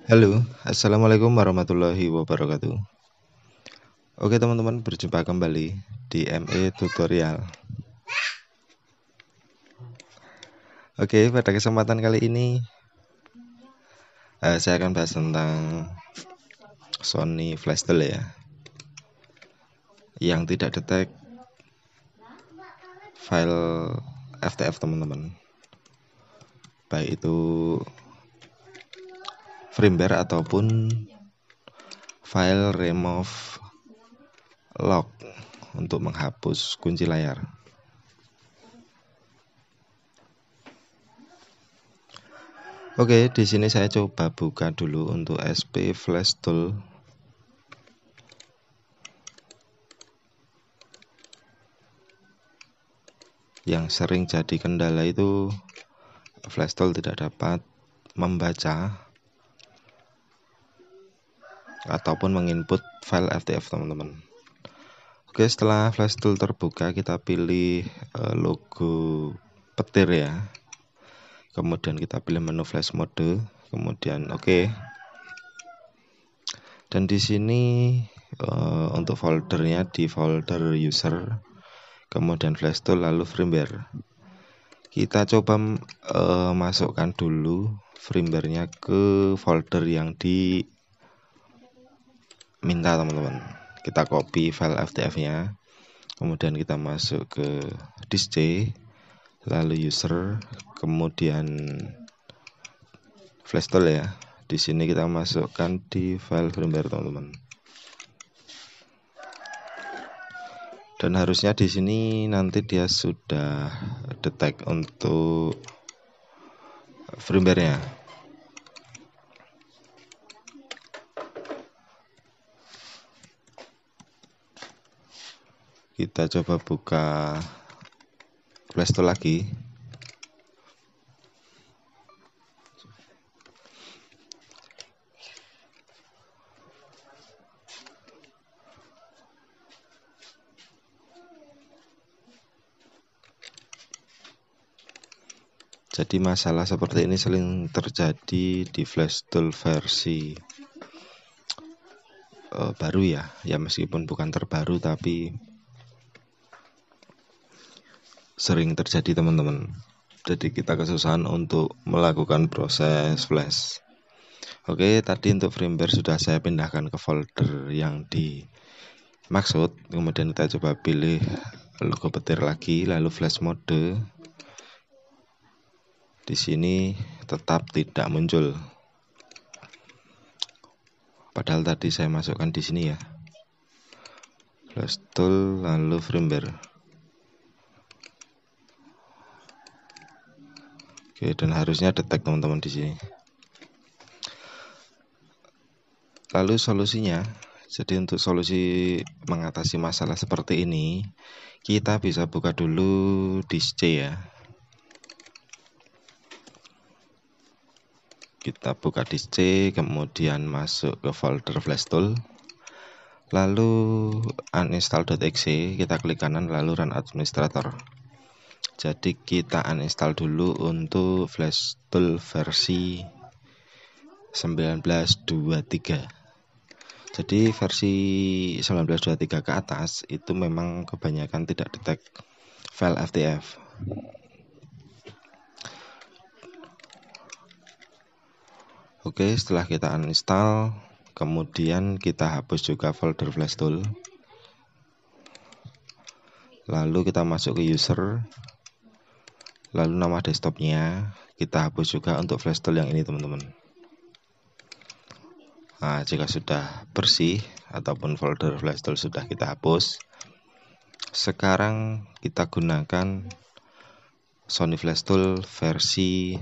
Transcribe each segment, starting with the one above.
Halo, assalamualaikum warahmatullahi wabarakatuh. Oke teman-teman, berjumpa kembali di ME Tutorial. Oke, pada kesempatan kali ini saya akan bahas tentang Sony Flashtale ya, yang tidak detect file FTF teman-teman, baik itu firmware ataupun file remove lock untuk menghapus kunci layar. Oke, di sini saya coba buka dulu untuk SP Flashtale. Yang sering jadi kendala itu Flashtale tidak dapat membaca ataupun menginput file FTF teman-teman. Oke, setelah Flashtale terbuka, kita pilih logo petir ya. Kemudian kita pilih menu flash mode, kemudian oke. Dan di sini untuk foldernya di folder user, kemudian Flashtale lalu firmware. Kita coba masukkan dulu firmware-nya ke folder yang diminta teman-teman. Kita copy file FTF-nya, kemudian kita masuk ke disk C, lalu user, kemudian Flashtale ya. Di sini kita masukkan di file firmware teman-teman. Dan harusnya di sini nanti dia sudah detect untuk firmware-nya. Kita coba buka Flashtale lagi. Jadi masalah seperti ini sering terjadi di Flashtale versi baru ya meskipun bukan terbaru tapi sering terjadi teman-teman. Jadi kita kesusahan untuk melakukan proses flash. Oke, tadi untuk firmware sudah saya pindahkan ke folder yang dimaksud. Kemudian kita coba pilih logo petir lagi, lalu flash mode. Di sini tetap tidak muncul. Padahal tadi saya masukkan di sini ya. Flashtale lalu firmware. Oke, dan harusnya detect teman-teman di sini. Lalu solusinya, jadi untuk solusi mengatasi masalah seperti ini, kita bisa buka dulu disk C ya. Kita buka disk C, kemudian masuk ke folder Flashtale, lalu uninstall.exe, kita klik kanan lalu run administrator. Jadi kita uninstall dulu untuk Flashtale versi 1923. Jadi versi 1923 ke atas itu memang kebanyakan tidak detect file FTF. Oke, setelah kita uninstall, kemudian kita hapus juga folder Flashtale. Lalu kita masuk ke user, lalu nama desktopnya kita hapus juga untuk Flashtale yang ini teman-teman. Nah, jika sudah bersih ataupun folder Flashtale sudah kita hapus, sekarang kita gunakan Sony Flashtale versi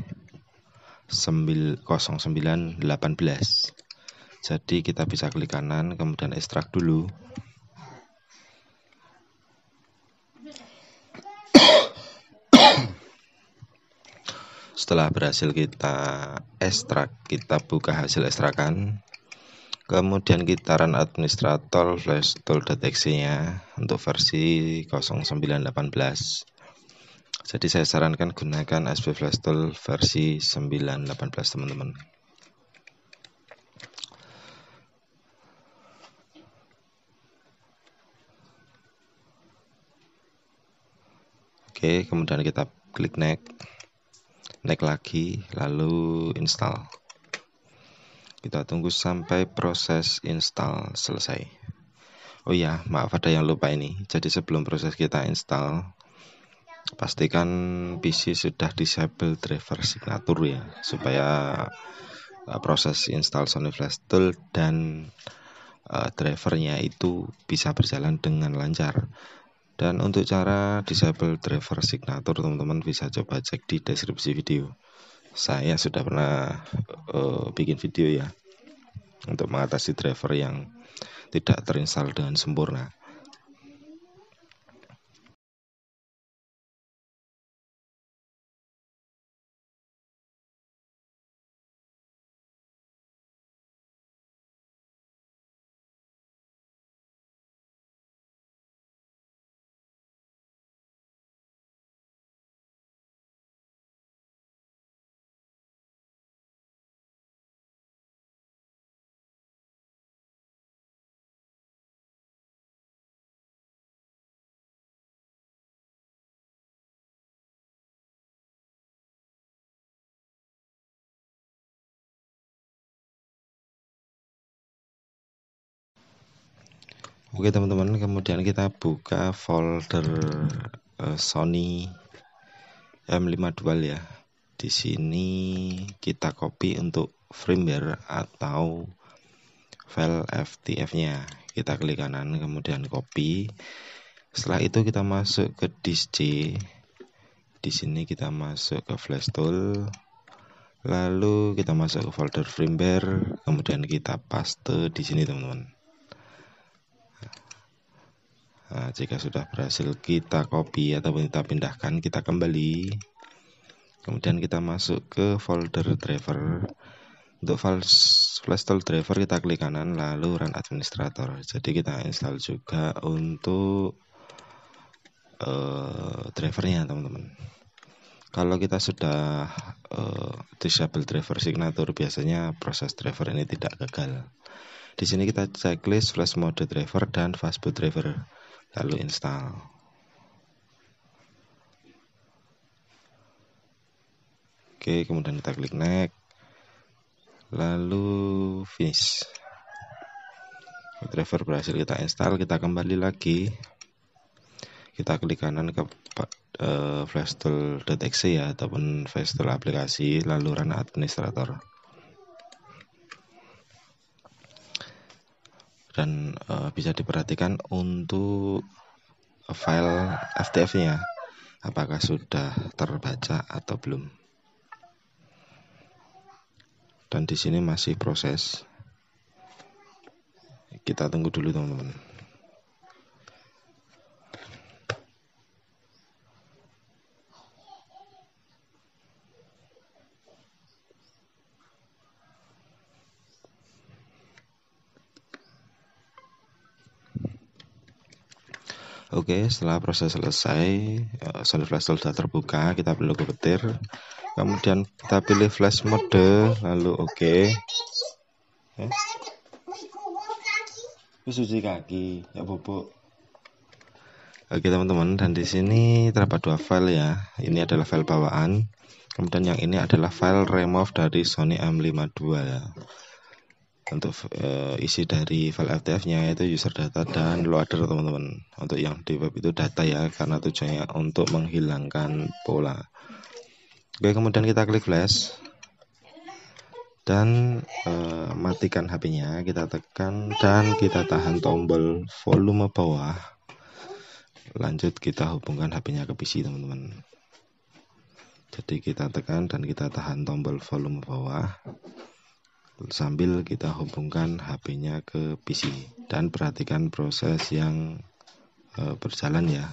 0918. Jadi kita bisa klik kanan, kemudian ekstrak dulu. Setelah berhasil kita ekstrak, kita buka hasil ekstrakan. Kemudian kita run administrator Flashtale.exe nya untuk versi 0918. Jadi saya sarankan gunakan SP Flashtale versi 918 teman-teman. Oke, kemudian kita klik next lagi, lalu install. Kita tunggu sampai proses install selesai. Oh ya, maaf ada yang lupa ini. Jadi sebelum proses kita install, pastikan PC sudah disable driver signature ya, supaya proses install Sony Flash Tool dan drivernya itu bisa berjalan dengan lancar. Dan untuk cara disable driver signature, teman-teman bisa coba cek di deskripsi video. Saya sudah pernah bikin video ya untuk mengatasi driver yang tidak terinstall dengan sempurna. Oke teman-teman, kemudian kita buka folder Sony M5 Dual ya. Di sini kita copy untuk firmware atau file FTF-nya. Kita klik kanan, kemudian copy. Setelah itu kita masuk ke disk C. Di sini kita masuk ke Flash Tool. Lalu kita masuk ke folder firmware, kemudian kita paste di sini teman-teman. Nah, jika sudah berhasil kita copy ataupun kita pindahkan, kita kembali. Kemudian kita masuk ke folder driver. Untuk Flash Tool driver kita klik kanan, lalu run administrator. Jadi kita install juga untuk drivernya teman-teman. Kalau kita sudah disable driver signature, biasanya proses driver ini tidak gagal. Di sini kita checklist flash mode driver dan fastboot driver, lalu install. Oke, kemudian kita klik next, lalu finish. Driver berhasil kita install, kita kembali lagi. Kita klik kanan ke flashtool.exe ya, ataupun Flash Tool aplikasi, lalu run administrator. Dan bisa diperhatikan untuk file FTF-nya, apakah sudah terbaca atau belum. Dan di sini masih proses. Kita tunggu dulu teman-teman. Oke, setelah proses selesai, Sony Flash Tool sudah terbuka. Kita perlu ke petir, kemudian kita pilih flash mode, lalu oke. Cuci kaki, ya bubuk. Oke teman-teman, dan di sini terdapat dua file ya. Ini adalah file bawaan, kemudian yang ini adalah file remove dari Sony M5 Dual ya. Untuk isi dari file FTF-nya itu user data dan loader teman-teman. Untuk yang di web itu data ya, karena tujuannya untuk menghilangkan pola. Oke, kemudian kita klik flash dan matikan HP-nya. Kita tekan dan kita tahan tombol volume bawah. Lanjut kita hubungkan HP-nya ke PC teman-teman. Jadi kita tekan dan kita tahan tombol volume bawah sambil kita hubungkan HP-nya ke PC, dan perhatikan proses yang berjalan ya.